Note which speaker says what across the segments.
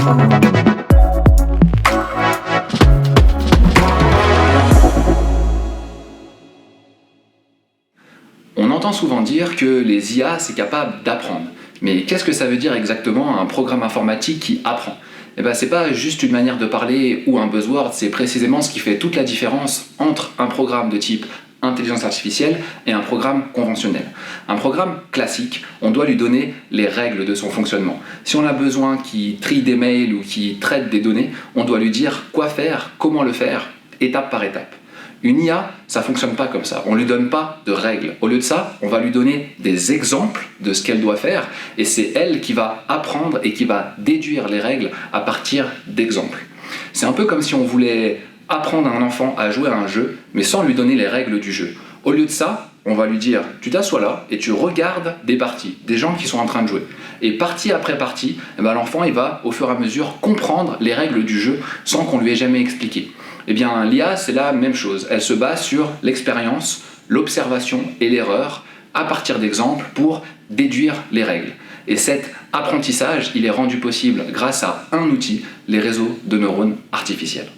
Speaker 1: On entend souvent dire que les IA, c'est capable d'apprendre. Mais qu'est-ce que ça veut dire exactement un programme informatique qui apprend? Eh ben, c'est pas juste une manière de parler ou un buzzword, c'est précisément ce qui fait toute la différence entre un programme de type intelligence artificielle et un programme conventionnel. Un programme classique, on doit lui donner les règles de son fonctionnement. Si on a besoin qu'il trie des mails ou qu'il traite des données, on doit lui dire quoi faire, comment le faire, étape par étape. Une IA, ça ne fonctionne pas comme ça. On ne lui donne pas de règles. Au lieu de ça, on va lui donner des exemples de ce qu'elle doit faire et c'est elle qui va apprendre et qui va déduire les règles à partir d'exemples. C'est un peu comme si on voulait apprendre à un enfant à jouer à un jeu, mais sans lui donner les règles du jeu. Au lieu de ça, on va lui dire « tu t'assois là et tu regardes des parties, des gens qui sont en train de jouer ». Et partie après partie, l'enfant il va au fur et à mesure comprendre les règles du jeu sans qu'on lui ait jamais expliqué. Eh bien, l'IA, c'est la même chose. Elle se base sur l'expérience, l'observation et l'erreur à partir d'exemples pour déduire les règles. Et cet apprentissage, il est rendu possible grâce à un outil, les réseaux de neurones artificiels.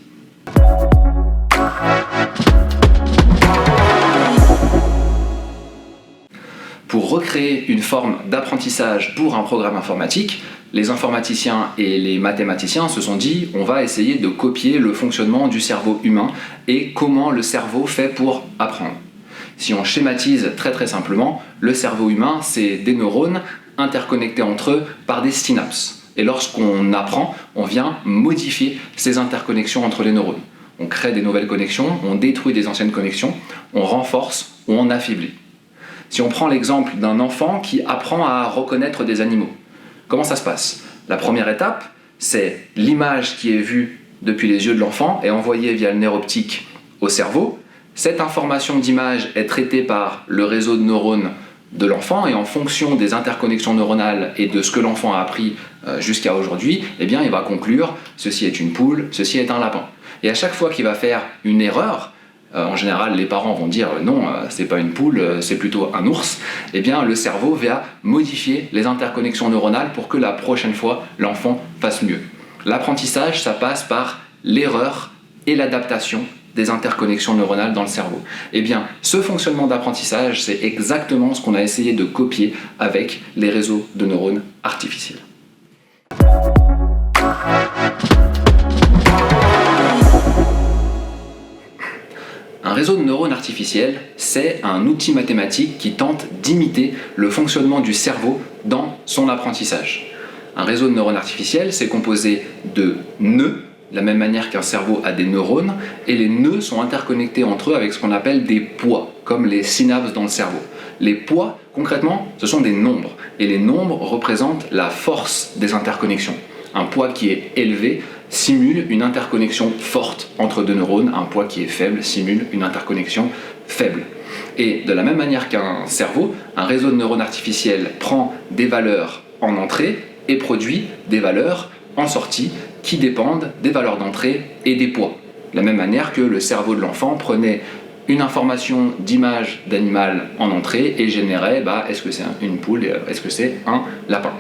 Speaker 1: Pour recréer une forme d'apprentissage pour un programme informatique, les informaticiens et les mathématiciens se sont dit on va essayer de copier le fonctionnement du cerveau humain et comment le cerveau fait pour apprendre. Si on schématise très simplement, le cerveau humain c'est des neurones interconnectés entre eux par des synapses. Et lorsqu'on apprend, on vient modifier ces interconnexions entre les neurones. On crée des nouvelles connexions, on détruit des anciennes connexions, on renforce ou on affaiblit. Si on prend l'exemple d'un enfant qui apprend à reconnaître des animaux, comment ça se passe? La première étape, c'est l'image qui est vue depuis les yeux de l'enfant est envoyée via le nerf optique au cerveau. Cette information d'image est traitée par le réseau de neurones de l'enfant et en fonction des interconnexions neuronales et de ce que l'enfant a appris jusqu'à aujourd'hui, eh bien, il va conclure ceci est une poule, ceci est un lapin. Et à chaque fois qu'il va faire une erreur, en général les parents vont dire non, c'est pas une poule, c'est plutôt un ours, eh bien le cerveau va modifier les interconnexions neuronales pour que la prochaine fois l'enfant fasse mieux. L'apprentissage, ça passe par l'erreur et l'adaptation des interconnexions neuronales dans le cerveau. Eh bien, ce fonctionnement d'apprentissage, c'est exactement ce qu'on a essayé de copier avec les réseaux de neurones artificiels. Un réseau de neurones artificiels, c'est un outil mathématique qui tente d'imiter le fonctionnement du cerveau dans son apprentissage. Un réseau de neurones artificiels, c'est composé de nœuds, de la même manière qu'un cerveau a des neurones, et les nœuds sont interconnectés entre eux avec ce qu'on appelle des poids, comme les synapses dans le cerveau. Les poids, concrètement, ce sont des nombres, et les nombres représentent la force des interconnexions. Un poids qui est élevé simule une interconnexion forte entre deux neurones, un poids qui est faible simule une interconnexion faible. Et de la même manière qu'un cerveau, un réseau de neurones artificiels prend des valeurs en entrée et produit des valeurs en sortie qui dépendent des valeurs d'entrée et des poids. De la même manière que le cerveau de l'enfant prenait une information d'image d'animal en entrée et générait est-ce que c'est une poule, est-ce que c'est un lapin.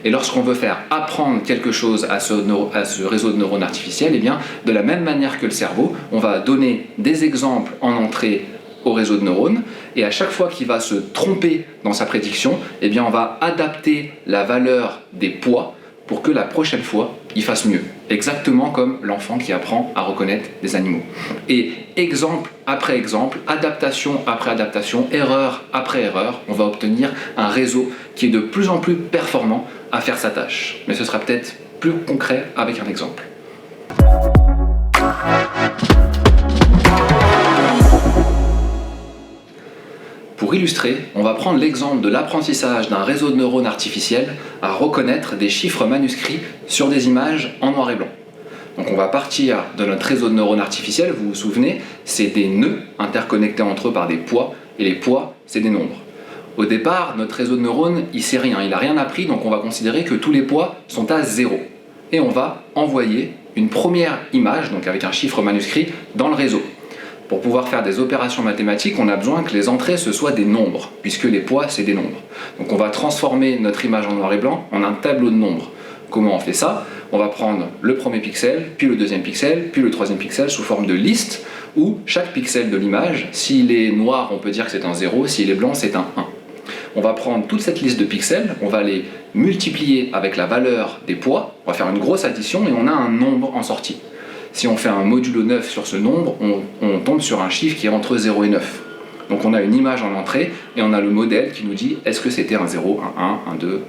Speaker 1: Et lorsqu'on veut faire apprendre quelque chose à ce réseau de neurones artificiels, eh bien, de la même manière que le cerveau, on va donner des exemples en entrée au réseau de neurones et à chaque fois qu'il va se tromper dans sa prédiction, eh bien, on va adapter la valeur des poids pour que la prochaine fois, il fasse mieux. Exactement comme l'enfant qui apprend à reconnaître des animaux. Et exemple après exemple, adaptation après adaptation, erreur après erreur, on va obtenir un réseau qui est de plus en plus performant à faire sa tâche. Mais ce sera peut-être plus concret avec un exemple. Pour illustrer, on va prendre l'exemple de l'apprentissage d'un réseau de neurones artificiels à reconnaître des chiffres manuscrits sur des images en noir et blanc. Donc on va partir de notre réseau de neurones artificiels, vous vous souvenez, c'est des nœuds interconnectés entre eux par des poids, et les poids, c'est des nombres. Au départ, notre réseau de neurones, il sait rien, il n'a rien appris, donc on va considérer que tous les poids sont à 0. Et on va envoyer une première image, donc avec un chiffre manuscrit, dans le réseau. Pour pouvoir faire des opérations mathématiques, on a besoin que les entrées ce soient des nombres, puisque les poids, c'est des nombres. Donc on va transformer notre image en noir et blanc en un tableau de nombres. Comment on fait ça? On va prendre le premier pixel, puis le deuxième pixel, puis le troisième pixel sous forme de liste où chaque pixel de l'image, s'il est noir, on peut dire que c'est un 0, s'il est blanc, c'est un 1. On va prendre toute cette liste de pixels, on va les multiplier avec la valeur des poids, on va faire une grosse addition et on a un nombre en sortie. Si on fait un modulo 9 sur ce nombre, on tombe sur un chiffre qui est entre 0 et 9. Donc on a une image en entrée et on a le modèle qui nous dit est-ce que c'était un 0, un 1, un 2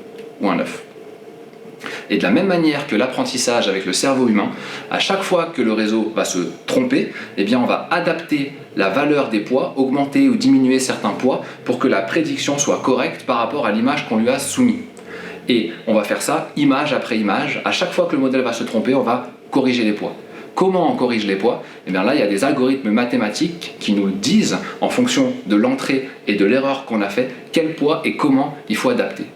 Speaker 1: ou un 9. Et de la même manière que l'apprentissage avec le cerveau humain, à chaque fois que le réseau va se tromper, eh bien on va adapter la valeur des poids, augmenter ou diminuer certains poids pour que la prédiction soit correcte par rapport à l'image qu'on lui a soumise. Et on va faire ça image après image. À chaque fois que le modèle va se tromper, on va corriger les poids. Comment on corrige les poids? Eh bien là, il y a des algorithmes mathématiques qui nous disent, en fonction de l'entrée et de l'erreur qu'on a fait, quel poids et comment il faut adapter.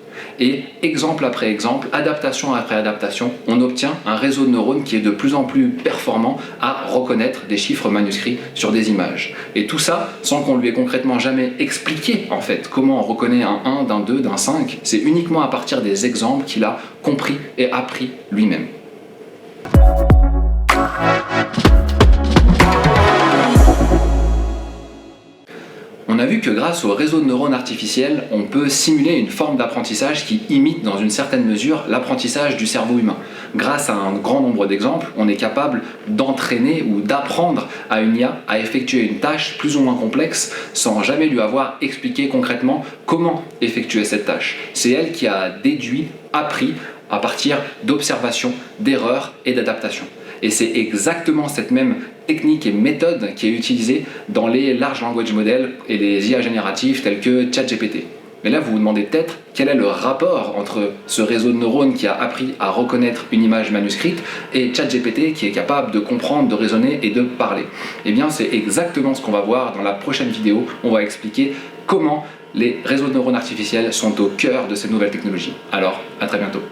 Speaker 1: Et exemple après exemple, adaptation après adaptation, on obtient un réseau de neurones qui est de plus en plus performant à reconnaître des chiffres manuscrits sur des images. Et tout ça sans qu'on lui ait concrètement jamais expliqué en fait comment on reconnaît un 1, d'un 2, d'un 5. C'est uniquement à partir des exemples qu'il a compris et appris lui-même. On a vu que grâce au réseau de neurones artificiels, on peut simuler une forme d'apprentissage qui imite dans une certaine mesure l'apprentissage du cerveau humain. Grâce à un grand nombre d'exemples, on est capable d'entraîner ou d'apprendre à une IA à effectuer une tâche plus ou moins complexe sans jamais lui avoir expliqué concrètement comment effectuer cette tâche. C'est elle qui a déduit, appris à partir d'observations, d'erreurs et d'adaptations. Et c'est exactement cette même technique et méthode qui est utilisée dans les large language models et les IA génératives tels que ChatGPT. Mais là, vous vous demandez peut-être quel est le rapport entre ce réseau de neurones qui a appris à reconnaître une image manuscrite et ChatGPT qui est capable de comprendre, de raisonner et de parler. Eh bien, c'est exactement ce qu'on va voir dans la prochaine vidéo. On va expliquer comment les réseaux de neurones artificiels sont au cœur de ces nouvelles technologies. Alors, à très bientôt.